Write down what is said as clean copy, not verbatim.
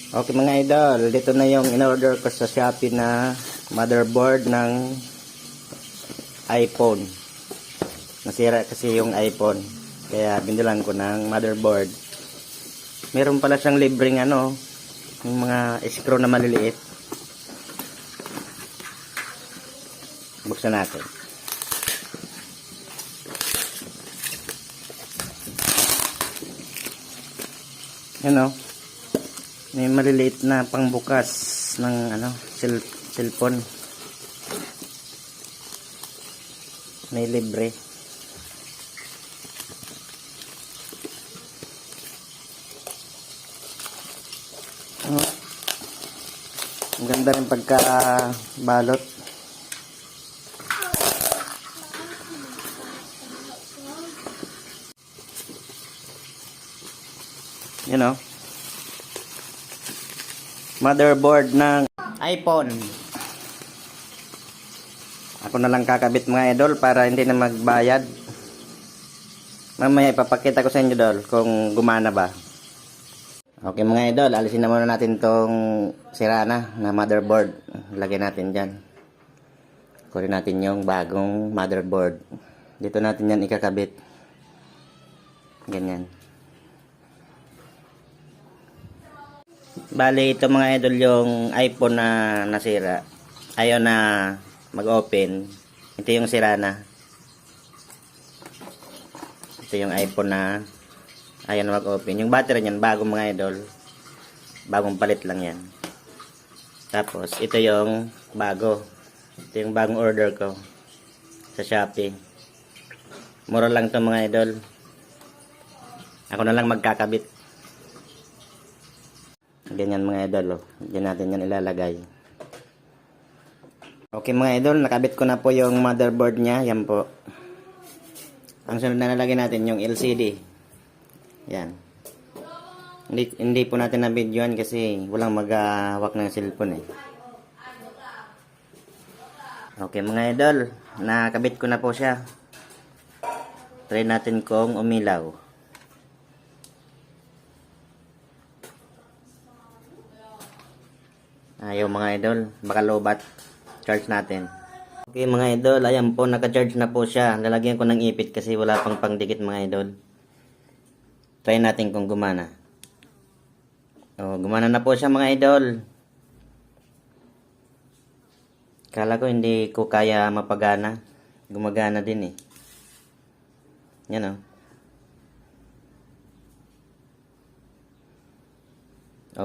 Okay mga idol, dito na yung in-order ko sa Shopee na motherboard ng iPhone. Nasira kasi yung iPhone, kaya binilan ko ng motherboard. Meron pala siyang libreng yung mga screw na maliliit. Buksan natin. Yan may maliliit na pangbukas ng cellphone. May libre. Ang ganda rin pagka balot. Motherboard ng iPhone. Ako na lang kakabit mga idol para hindi na magbayad. Mamaya ipapakita ko sa inyo idol kung gumana ba. Okay mga idol, alisin na muna natin tong sira na motherboard. Lagyan natin dyan. Kunin natin yung bagong motherboard. Dito natin yan ikakabit. Ganyan. Bali ito mga idol yung iPhone na nasira. Ayaw na mag-open. Ito yung sira na. Ito yung iPhone na ayaw na mag-open. Yung battery niyan bagong mga idol. Bagong palit lang yan. Tapos ito yung bago. Ito yung bagong order ko sa Shopee. Mura lang to mga idol. Ako na lang magkakabit. Ganyan mga idol. Diyan natin yan ilalagay. Okay mga idol, nakabit ko na po yung motherboard nya. Yan po. Ang sunod na nalagay natin yung LCD. Yan. Hindi po natin na-videoan kasi walang maghahawak ng cellphone eh. Okay mga idol, nakabit ko na po siya. Try natin kung umilaw. Ayaw mga idol, baka lobat. Charge natin. Okay mga idol, ayan po, naka-charge na po siya. Lalagyan ko ng ipit kasi wala pang pangdikit mga idol. Try natin kung gumana. Gumana na po siya mga idol. Kala ko hindi ko kaya mapagana. Gumagana din eh. Yan